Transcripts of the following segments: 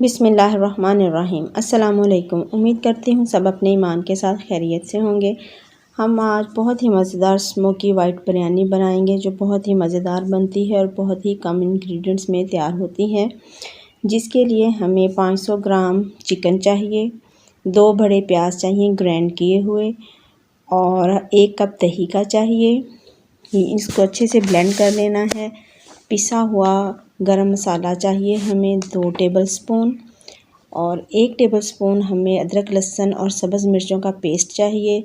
बिस्मिल्लाहिर्रहमानिर्रहीम। अस्सलामुअलैकुम। उम्मीद करती हूँ सब अपने ईमान के साथ खैरियत से होंगे। हम आज बहुत ही मज़ेदार स्मोकी वाइट बिरयानी बनाएंगे जो बहुत ही मज़ेदार बनती है और बहुत ही कम इंग्रेडिएंट्स में तैयार होती है। जिसके लिए हमें 500 ग्राम चिकन चाहिए, 2 बड़े प्याज चाहिए ग्राइंड किए हुए और 1 कप दही का चाहिए। इसको अच्छे से ब्लेंड कर लेना है। पिसा हुआ गरम मसाला चाहिए हमें 2 टेबलस्पून और 1 टेबलस्पून हमें अदरक लहसुन और सब्ज़ मिर्चों का पेस्ट चाहिए।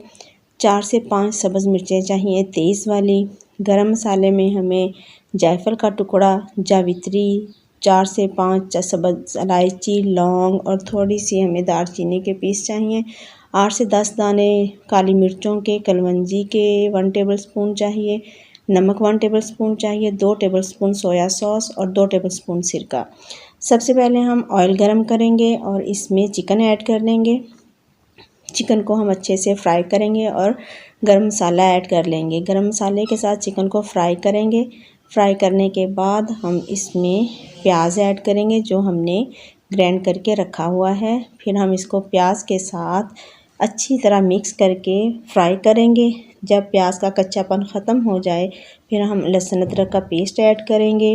4 से 5 सब्ज़ मिर्चें चाहिए तेज़ वाली। गरम मसाले में हमें जायफल का टुकड़ा, जावित्री, 4 से 5 सब्ज़ इलायची, लौंग और थोड़ी सी हमें दालचीनी के पीस चाहिए। 8 से 10 दाने काली मिर्चों के, कलवंजी के 1 टेबलस्पून चाहिए। नमक 1 टेबलस्पून चाहिए। 2 टेबलस्पून सोया सॉस और 2 टेबलस्पून सिरका। सबसे पहले हम ऑयल गरम करेंगे और इसमें चिकन ऐड कर लेंगे। चिकन को हम अच्छे से फ्राई करेंगे और गरम मसाला ऐड कर लेंगे। गरम मसाले के साथ चिकन को फ्राई करेंगे। फ्राई करने के बाद हम इसमें प्याज ऐड करेंगे जो हमने ग्राइंड करके रखा हुआ है। फिर हम इसको प्याज के साथ अच्छी तरह मिक्स करके फ्राई करेंगे। जब प्याज का कच्चापन ख़त्म हो जाए फिर हम लहसुन अदरक का पेस्ट ऐड करेंगे।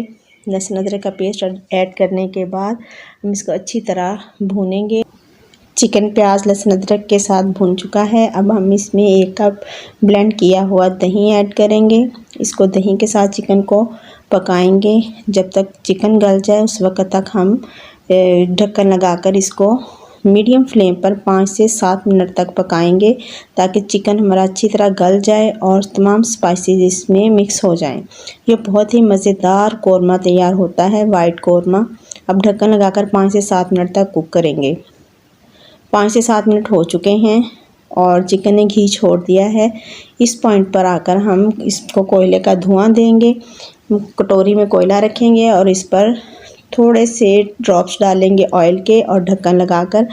लहसुन अदरक का पेस्ट ऐड करने के बाद हम इसको अच्छी तरह भूनेंगे। चिकन प्याज लहसुन अदरक के साथ भून चुका है। अब हम इसमें 1 कप ब्लेंड किया हुआ दही ऐड करेंगे। इसको दही के साथ चिकन को पकाएंगे जब तक चिकन गल जाए। उस वक्त तक हम ढक्कन लगाकर इसको मीडियम फ्लेम पर 5 से 7 मिनट तक पकाएंगे ताकि चिकन हमारा अच्छी तरह गल जाए और तमाम स्पाइसेस इसमें मिक्स हो जाएं। ये बहुत ही मज़ेदार कोरमा तैयार होता है, वाइट कोरमा। अब ढक्कन लगाकर 5 से 7 मिनट तक कुक करेंगे। 5 से 7 मिनट हो चुके हैं और चिकन ने घी छोड़ दिया है। इस पॉइंट पर आकर हम इसको कोयले का धुआं देंगे। कटोरी में कोयला रखेंगे और इस पर थोड़े से ड्रॉप्स डालेंगे ऑयल के और ढक्कन लगाकर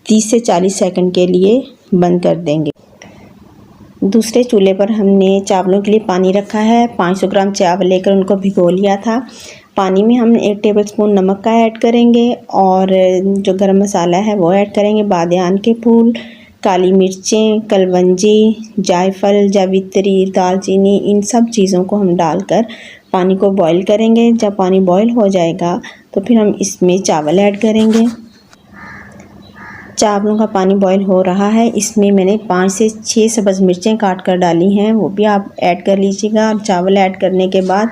30 से 40 सेकंड के लिए बंद कर देंगे। दूसरे चूल्हे पर हमने चावलों के लिए पानी रखा है। 500 ग्राम चावल लेकर उनको भिगो लिया था। पानी में हम 1 टेबलस्पून नमक का ऐड करेंगे और जो गरम मसाला है वो ऐड करेंगे। बादियान के फूल, काली मिर्चें, कलवंजी, जायफल, जावित्री, दालचीनी, इन सब चीज़ों को हम डालकर पानी को बॉईल करेंगे। जब पानी बॉईल हो जाएगा तो फिर हम इसमें चावल ऐड करेंगे। चावलों का पानी बॉईल हो रहा है। इसमें मैंने 5 से 6 सब्ज़ मिर्चें काट कर डाली हैं, वो भी आप ऐड कर लीजिएगा। चावल ऐड करने के बाद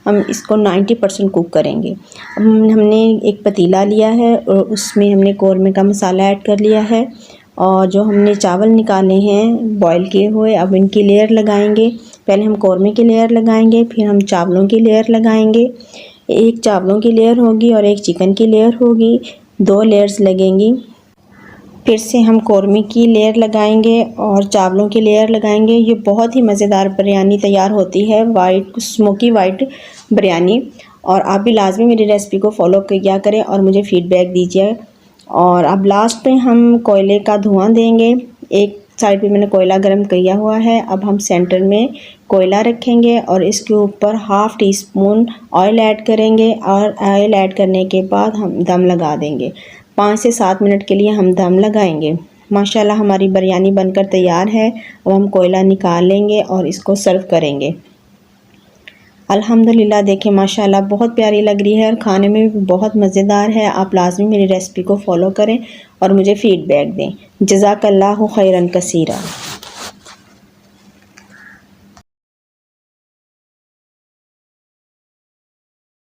हम इसको 90% कुक करेंगे। अब हमने एक पतीला लिया है और उसमें हमने कोरमे का मसाला ऐड कर लिया है और जो हमने चावल निकाले हैं बॉईल किए हुए, अब इनकी लेयर लगाएंगे। पहले हम कोरमे की लेयर लगाएंगे, फिर हम चावलों की लेयर लगाएंगे। एक चावलों की लेयर होगी और एक चिकन की लेयर होगी, 2 लेयर्स लगेंगी। फिर से हम कोरमे की लेयर लगाएंगे और चावलों की लेयर लगाएंगे। ये बहुत ही मज़ेदार बिरयानी तैयार होती है, वाइट स्मोकी वाइट बिरयानी। और आप भी लाजमी मेरी रेसिपी को फॉलो किया करें और मुझे फ़ीडबैक दीजिए। और अब लास्ट पे हम कोयले का धुआं देंगे। एक साइड पे मैंने कोयला गरम किया हुआ है। अब हम सेंटर में कोयला रखेंगे और इसके ऊपर ½ टीस्पून ऑयल ऐड करेंगे और ऑयल ऐड करने के बाद हम दम लगा देंगे। 5 से 7 मिनट के लिए हम दम लगाएंगे। माशाल्लाह हमारी बिरयानी बनकर तैयार है। अब हम कोयला निकाल लेंगे और इसको सर्व करेंगे। अल्हम्दुलिल्लाह देखें माशाल्लाह बहुत प्यारी लग रही है और खाने में भी बहुत मज़ेदार है। आप लाजमी मेरी रेसिपी को फॉलो करें और मुझे फ़ीडबैक दें। जज़ाकल्लाहु खैरन कसीरा।